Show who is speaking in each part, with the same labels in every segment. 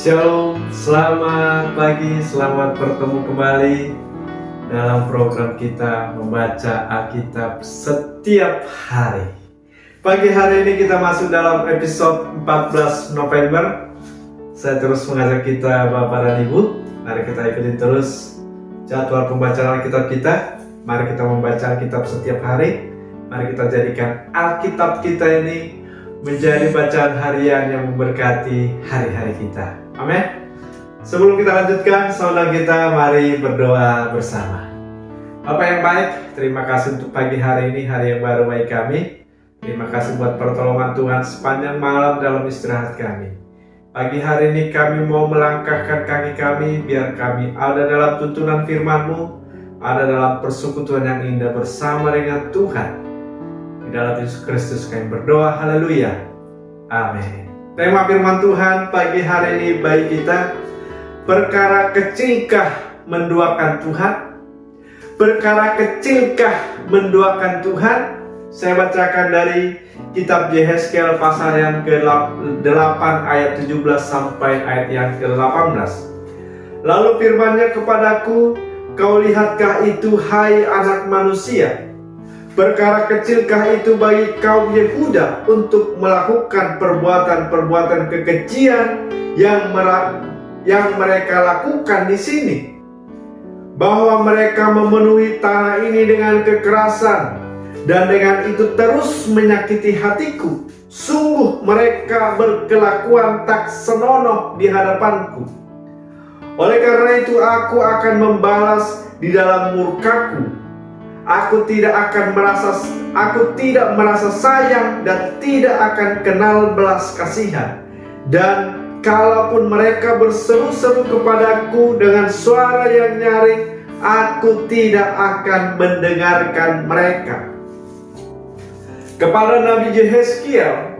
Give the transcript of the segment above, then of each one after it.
Speaker 1: Shalom, selamat pagi, selamat bertemu kembali dalam program kita membaca Alkitab setiap hari. Pagi hari ini kita masuk dalam episode 14 November. Saya terus mengajak kita Bapak dan Ibu, mari kita ikuti terus jadwal pembacaan Alkitab kita. Mari kita membaca Alkitab setiap hari. Mari kita jadikan Alkitab kita ini menjadi bacaan harian yang memberkati hari-hari kita. Amin. Sebelum kita lanjutkan, saudara kita, mari berdoa bersama. Bapak yang baik, terima kasih untuk pagi hari ini, hari yang baru bagi kami. Terima kasih buat pertolongan Tuhan sepanjang malam dalam istirahat kami. Pagi hari ini kami mau melangkahkan kaki kami, biar kami ada dalam tuntunan firman-Mu, ada dalam persekutuan yang indah bersama dengan Tuhan. Di dalam Yesus Kristus kami berdoa, haleluya, amin. Tema firman Tuhan pagi hari ini bagi kita, perkara kecilkah menduakan Tuhan? Perkara kecilkah menduakan Tuhan? Saya bacakan dari kitab Yehezkiel pasal yang ke-8 ayat 17 sampai ayat yang ke-18. Lalu firman-Nya kepadaku, kau lihatkah itu hai anak manusia? Perkara kecilkah itu bagi kaum Yehuda untuk melakukan perbuatan-perbuatan kekejian yang mereka lakukan di sini? Bahwa mereka memenuhi tanah ini dengan kekerasan dan dengan itu terus menyakiti hatiku. Sungguh mereka berkelakuan tak senonoh di hadapanku. Oleh karena itu aku akan membalas di dalam murkaku. Aku tidak merasa sayang dan tidak akan kenal belas kasihan. Dan kalaupun mereka berseru-seru kepadaku dengan suara yang nyaring, aku tidak akan mendengarkan mereka. Kepada Nabi Yehezkiel,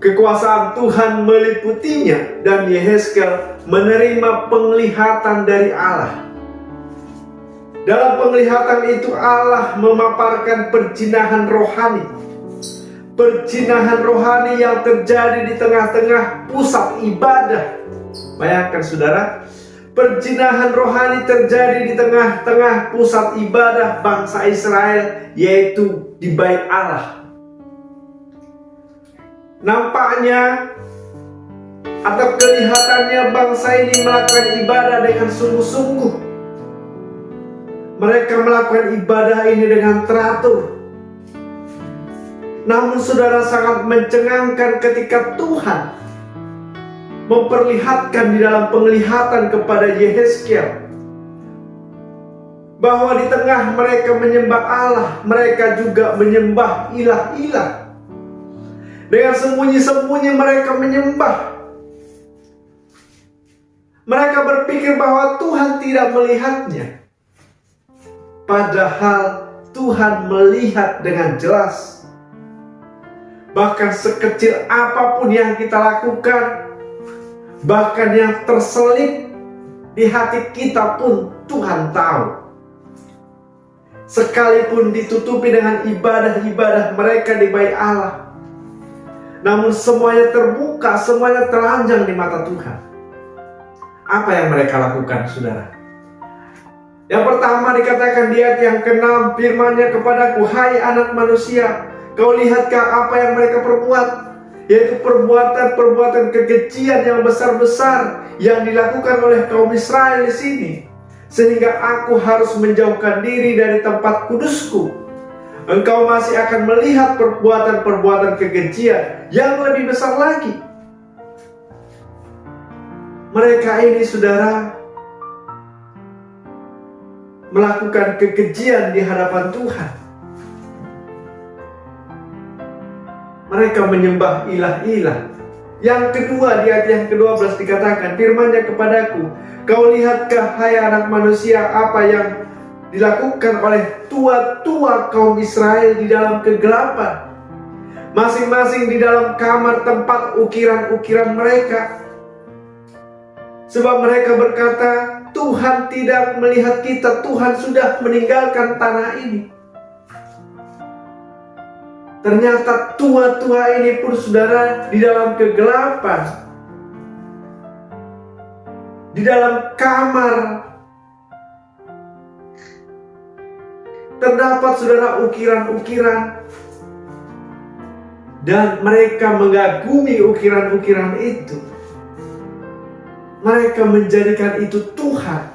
Speaker 1: kekuasaan Tuhan meliputinya dan Yehezkiel menerima penglihatan dari Allah. Dalam penglihatan itu Allah memaparkan perjinahan rohani. Perjinahan rohani yang terjadi di tengah-tengah pusat ibadah. Bayangkan saudara, perjinahan rohani terjadi di tengah-tengah pusat ibadah bangsa Israel, yaitu di Bait Allah. Nampaknya atau kelihatannya bangsa ini melakukan ibadah dengan sungguh-sungguh. Mereka melakukan ibadah ini dengan teratur. Namun saudara, sangat mencengangkan ketika Tuhan memperlihatkan di dalam penglihatan kepada Yehezkiel bahwa di tengah mereka menyembah Allah, mereka juga menyembah ilah-ilah. Dengan sembunyi-sembunyi mereka menyembah. Mereka berpikir bahwa Tuhan tidak melihatnya. Padahal Tuhan melihat dengan jelas. Bahkan sekecil apapun yang kita lakukan, bahkan yang terselip di hati kita pun Tuhan tahu. Sekalipun ditutupi dengan ibadah-ibadah mereka di Bait Allah, namun semuanya terbuka, semuanya telanjang di mata Tuhan. Apa yang mereka lakukan, saudara? Yang pertama dikatakan di ayat yang ke-6, firman-Nya kepadaku, hai anak manusia, kau lihatkah apa yang mereka perbuat? Yaitu perbuatan-perbuatan kekejian yang besar-besar yang dilakukan oleh kaum Israel di sini. Sehingga aku harus menjauhkan diri dari tempat kudusku. Engkau masih akan melihat perbuatan-perbuatan kekejian yang lebih besar lagi. Mereka ini, saudara, melakukan kekejian di hadapan Tuhan. Mereka menyembah ilah-ilah. Yang kedua, di ayat yang ke-12 dikatakan, firman-Nya kepadaku, kau lihatkah hai anak manusia apa yang dilakukan oleh tua-tua kaum Israel di dalam kegelapan, masing-masing di dalam kamar tempat ukiran-ukiran mereka. Sebab mereka berkata, Tuhan tidak melihat kita, Tuhan sudah meninggalkan tanah ini. Ternyata tua-tua ini pun, saudara, di dalam kegelapan Di dalam kamar terdapat saudara ukiran-ukiran, dan mereka mengagumi ukiran-ukiran itu. Mereka menjadikan itu Tuhan.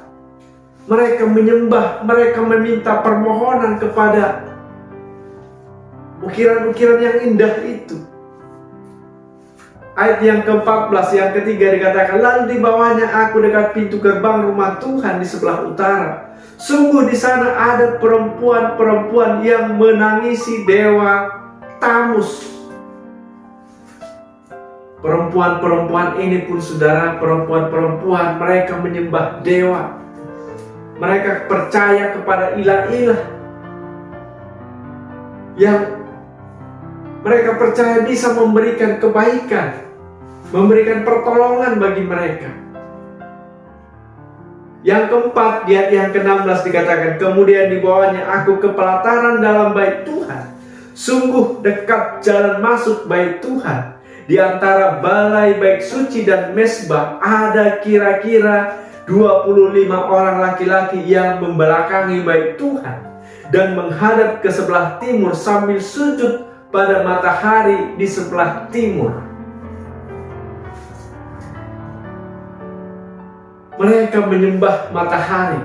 Speaker 1: Mereka menyembah, mereka meminta permohonan kepada ukiran-ukiran yang indah itu. Ayat yang ke-14, yang ketiga dikatakan, lalu dibawanya aku dekat pintu gerbang rumah Tuhan di sebelah utara. Sungguh di sana ada perempuan-perempuan yang menangisi dewa Tamus. Perempuan-perempuan ini pun saudara, perempuan-perempuan, mereka menyembah dewa. Mereka percaya kepada ilah-ilah yang mereka percaya bisa memberikan kebaikan, memberikan pertolongan bagi mereka. Yang keempat, di ayat yang ke-16 dikatakan, kemudian dibawanya aku ke pelataran dalam bait Tuhan. Sungguh dekat jalan masuk bait Tuhan. Di antara balai bait suci dan mesbah ada kira-kira 25 orang laki-laki yang membelakangi bait Tuhan dan menghadap ke sebelah timur sambil sujud pada matahari di sebelah timur. Mereka menyembah matahari.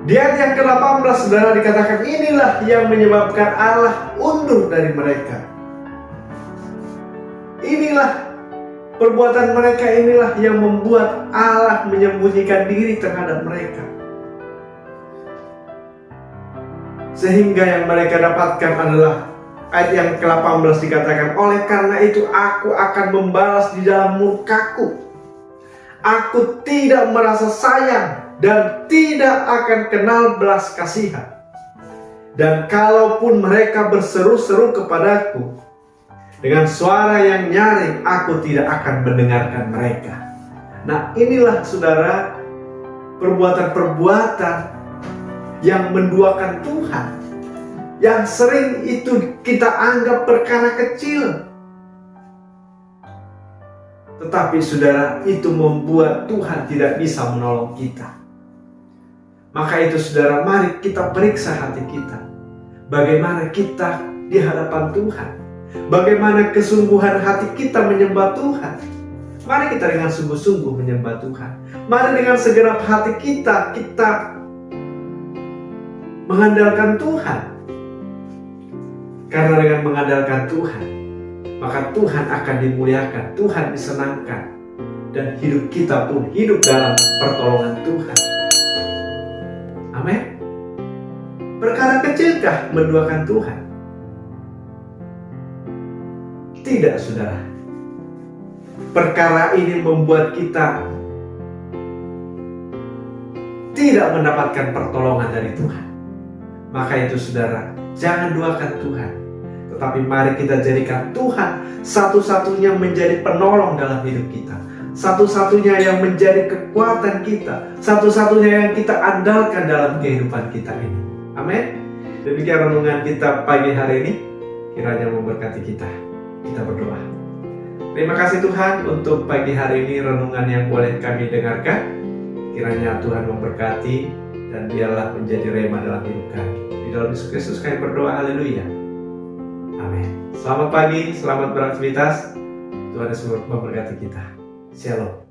Speaker 1: Di ayat yang ke-18 saudara dikatakan, inilah yang menyebabkan Allah undur dari mereka. Inilah perbuatan mereka, inilah yang membuat Allah menyembunyikan diri terhadap mereka. Sehingga yang mereka dapatkan adalah ayat yang ke-18 dikatakan, oleh karena itu aku akan membalas di dalam murkaku. Aku tidak merasa sayang dan tidak akan kenal belas kasihan. Dan kalaupun mereka berseru-seru kepadaku dengan suara yang nyaring, aku tidak akan mendengarkan mereka. Nah, inilah saudara perbuatan-perbuatan yang menduakan Tuhan, yang sering itu kita anggap perkara kecil, tetapi saudara itu membuat Tuhan tidak bisa menolong kita. Maka itu saudara, mari kita periksa hati kita. Bagaimana kita di hadapan Tuhan, bagaimana kesungguhan hati kita menyembah Tuhan. Mari kita dengan sungguh-sungguh menyembah Tuhan. Mari dengan segenap hati kita mengandalkan Tuhan. Karena dengan mengandalkan Tuhan, maka Tuhan akan dimuliakan, Tuhan disenangkan, dan hidup kita pun hidup dalam pertolongan Tuhan. Amin. Perkara kecilkah menduakan Tuhan? Tidak, saudara. Perkara ini membuat kita tidak mendapatkan pertolongan dari Tuhan. Maka itu saudara, jangan duakan Tuhan, tetapi mari kita jadikan Tuhan satu-satunya menjadi penolong dalam hidup kita, satu-satunya yang menjadi kekuatan kita, satu-satunya yang kita andalkan dalam kehidupan kita ini. Amin. Demikian renungan kita pagi hari ini, kiranya memberkati kita. Kita berdoa. Terima kasih Tuhan untuk pagi hari ini renungan yang boleh kami dengarkan. Kiranya Tuhan memberkati dan biarlah menjadi rema dalam hidup kami. Di dalam Yesus Kristus kami berdoa, haleluya. Amin. Selamat pagi, selamat beraktivitas. Tuhan Yesus memberkati kita. Shalom.